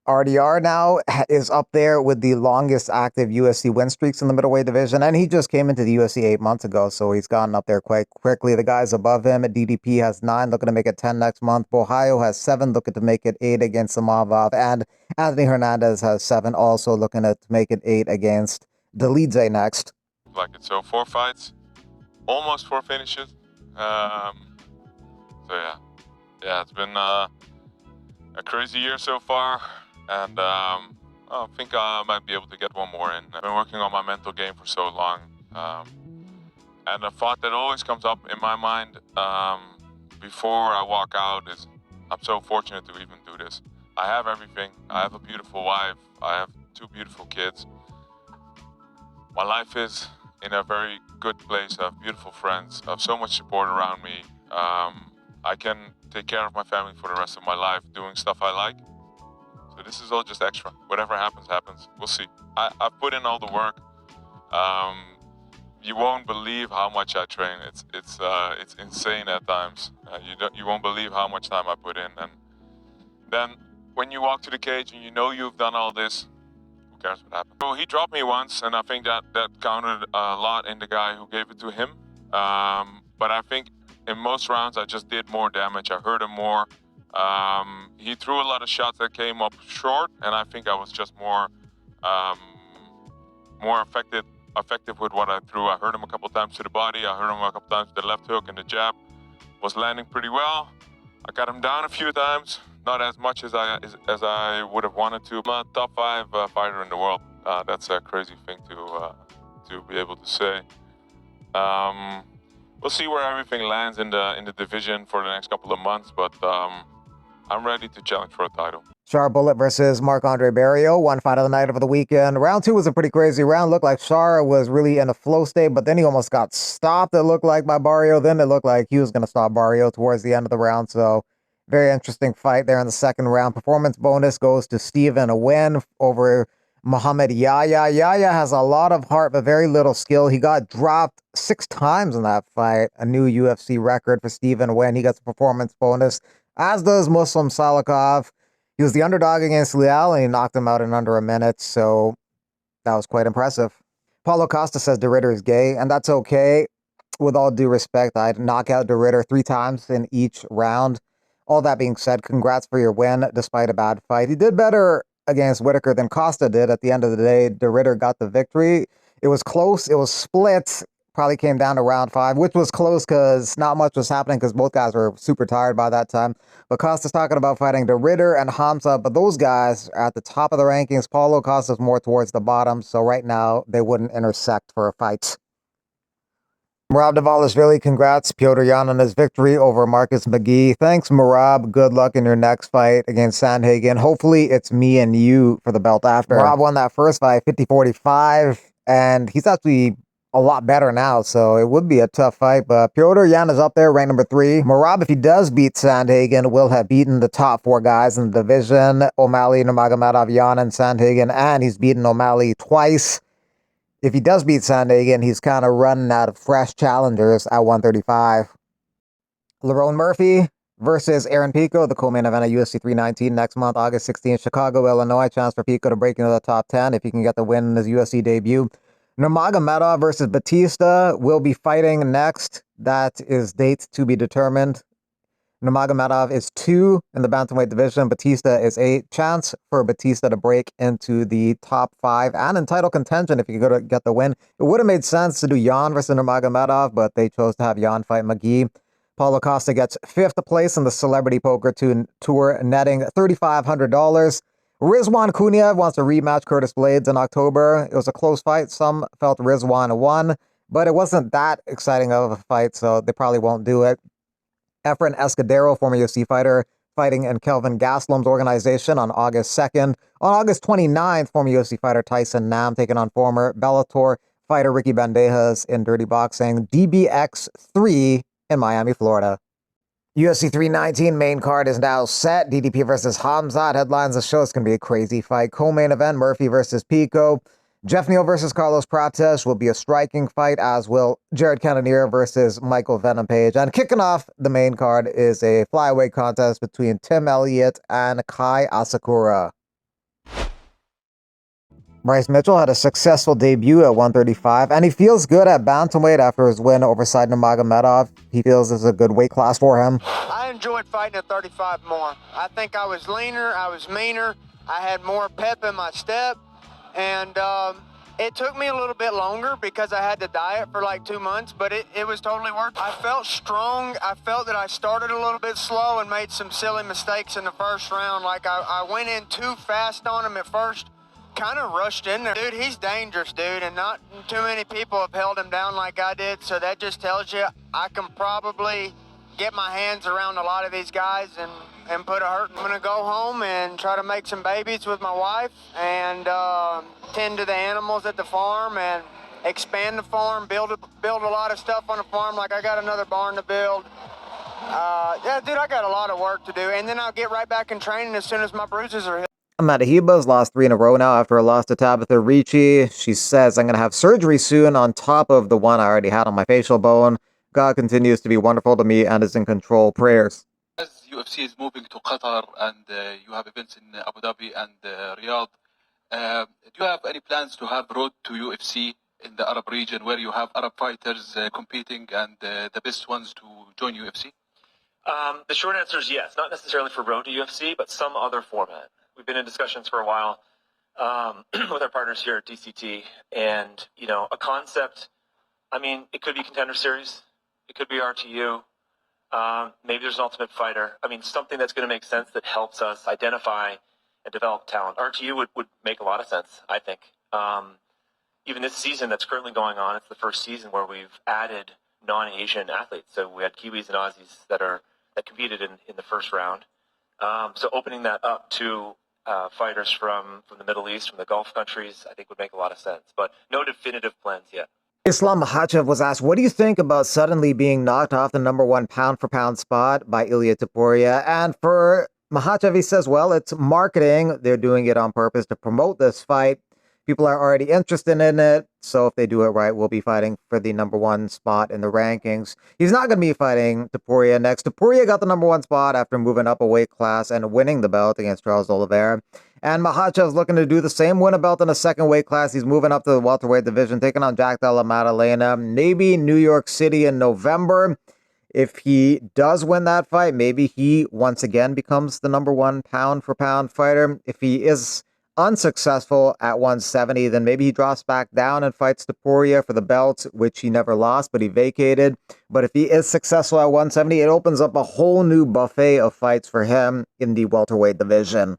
RDR now is up there with the longest active UFC win streaks in the middleweight division, and he just came into the UFC 8 months ago, so he's gotten up there quite quickly. The guys above him, DDP has 9, looking to make it 10 next month. Ohio has 7, looking to make it 8 against Samavov, and Anthony Hernandez has 7, also looking to make it 8 against Delidze next. Like it, so 4 fights, almost 4 finishes. So yeah, it's been a crazy year so far, and I think I might be able to get one more in. I've been working on my mental game for so long, and a thought that always comes up in my mind before I walk out is, I'm so fortunate to even do this. I have everything. I have a beautiful wife. I have 2 beautiful kids. My life is in a very good place. I have beautiful friends. I have so much support around me. I can take care of my family for the rest of my life doing stuff I like. So this is all just extra. Whatever happens, happens. We'll see. I've put in all the work. You won't believe how much I train. It's insane at times. You won't believe how much time I put in. And then when you walk to the cage and you know you've done all this, who cares what happens? So he dropped me once, and I think that counted a lot in the guy who gave it to him. But I think in most rounds, I just did more damage. I hurt him more. He threw a lot of shots that came up short, and I think I was just more effective with what I threw. I hurt him a couple times to the body. I hurt him a couple times to the left hook, and the jab was landing pretty well. I got him down a few times, not as much as I would have wanted to. I'm a top 5 fighter in the world. That's a crazy thing to be able to say. We'll see where everything lands in the division for the next couple of months, but I'm ready to challenge for a title. Char Bullet versus Marc-Andre Barrio, 1 fight of the night over the weekend. Round 2 was a pretty crazy round. Looked like Char was really in a flow state, but then he almost got stopped, it looked like, by Barrio. Then it looked like he was going to stop Barrio towards the end of the round, so very interesting fight there in the second round. Performance bonus goes to Steven, a win over Muhammad Yahya. Yahya has a lot of heart, but very little skill. He got dropped 6 times in that fight. A new UFC record for Steven Nguyen. He gets a performance bonus, as does Muslim Salikov. He was the underdog against Leal, and he knocked him out in under a minute, so that was quite impressive. Paulo Costa says De Ridder is gay, and that's okay. With all due respect, I'd knock out De Ridder 3 times in each round. All that being said, congrats for your win, despite a bad fight. He did better against Whitaker than Costa did. At the end of the day, De Ridder got the victory. It was close. It was split. Probably came down to round 5, which was close because not much was happening because both guys were super tired by that time. But Costa's talking about fighting De Ridder and Hamza, but those guys are at the top of the rankings. Paulo Costa's more towards the bottom, so right now they wouldn't intersect for a fight. Merab Dvalishvili, congrats Petr Yan on his victory over Marcus McGee. Thanks, Merab. Good luck in your next fight against Sandhagen. Hopefully it's me and you for the belt after. Merab won that first fight 50-45, and he's actually a lot better now, so it would be a tough fight, but Petr Yan is up there, ranked number 3. Merab, if he does beat Sandhagen, will have beaten the top 4 guys in the division: O'Malley, Nurmagomedov, Yan, and Sandhagen, and he's beaten O'Malley twice. If he does beat Sandhagen, he's kind of running out of fresh challengers at 135. Lerone Murphy versus Aaron Pico, the co-main event at UFC 319 next month, August 16th, Chicago, Illinois. Chance for Pico to break into the top 10 if he can get the win in his UFC debut. Nurmagomedov versus Batista will be fighting next. That is date to be determined. Nurmagomedov is 2 in the bantamweight division. Batista is 8. Chance for Batista to break into the top 5 and in title contention if he could get the win. It would have made sense to do Yan versus Nurmagomedov, but they chose to have Yan fight McGee. Paulo Costa gets 5th place in the Celebrity Poker Tour, netting $3,500. Rizwan Kuniev wants to rematch Curtis Blades in October. It was a close fight. Some felt Rizwan won, but it wasn't that exciting of a fight, so they probably won't do it. Efren Escudero, former UFC fighter, fighting in Kelvin Gastelum's organization on August 2nd. On August 29th, former UFC fighter Tyson Nam taking on former Bellator fighter Ricky Bandejas in Dirty Boxing. DBX 3 in Miami, Florida. UFC 319 main card is now set. DDP versus Hamzat headlines the show. It's going to be a crazy fight. Co-main event, Murphy versus Pico. Jeff Neal versus Carlos Prates will be a striking fight, as will Jared Cannonier versus Michael Venom Page. And kicking off the main card is a flyweight contest between Tim Elliott and Kai Asakura. Bryce Mitchell had a successful debut at 135, and he feels good at bantamweight after his win over Said Nurmagomedov. He feels this is a good weight class for him. I enjoyed fighting at 35 more. I think I was leaner, I was meaner, I had more pep in my step, and it took me a little bit longer because I had to diet for like 2 months, but it was totally worth it. I felt strong. I felt that I started a little bit slow and made some silly mistakes in the first round. Like I went in too fast on him at first, kind of rushed in there. Dude, he's dangerous, dude, and not too many people have held him down like I did, so that just tells you I can probably get my hands around a lot of these guys and put a hurt. I'm going to go home and try to make some babies with my wife and tend to the animals at the farm and expand the farm, build a lot of stuff on the farm. Like I got another barn to build. Yeah, dude, I got a lot of work to do, and then I'll get right back in training as soon as my bruises are healed. Amanda Heba's lost 3 in a row now after a loss to Tabitha Ricci. She says, I'm going to have surgery soon on top of the one I already had on my facial bone. God continues to be wonderful to me and is in control. Prayers. As UFC is moving to Qatar and you have events in Abu Dhabi and Riyadh, do you have any plans to have road to UFC in the Arab region where you have Arab fighters competing and the best ones to join UFC? The short answer is yes. Not necessarily for road to UFC, but some other format. We've been in discussions for a while with our partners here at DCT, and a concept. I mean, it could be Contender Series, it could be RTU. Maybe there's an Ultimate Fighter. I mean, something that's going to make sense that helps us identify and develop talent. RTU would make a lot of sense, I think. Even this season that's currently going on, it's the first season where we've added non-Asian athletes. So we had Kiwis and Aussies that competed in the first round. So opening that up to fighters from the Middle East, from the Gulf countries, I think would make a lot of sense. But no definitive plans yet. Islam Makhachev was asked, what do you think about suddenly being knocked off the #1 pound-for-pound spot by Ilia Topuria? And for Makhachev, he says, well, it's marketing. They're doing it on purpose to promote this fight. People are already interested in it, so if they do it right, we'll be fighting for the #1 spot in the rankings. He's not going to be fighting Topuria next. Topuria got the #1 spot after moving up a weight class and winning the belt against Charles Oliveira. And Makhachev's looking to do the same, win a belt in a second weight class. He's moving up to the welterweight division, taking on Jack Della Maddalena. Maybe New York City in November. If he does win that fight, maybe he once again becomes the #1 pound-for-pound fighter. If he is unsuccessful at 170, then maybe he drops back down and fights Topuria for the belt, which he never lost, but he vacated. But if he is successful at 170, it opens up a whole new buffet of fights for him in the welterweight division.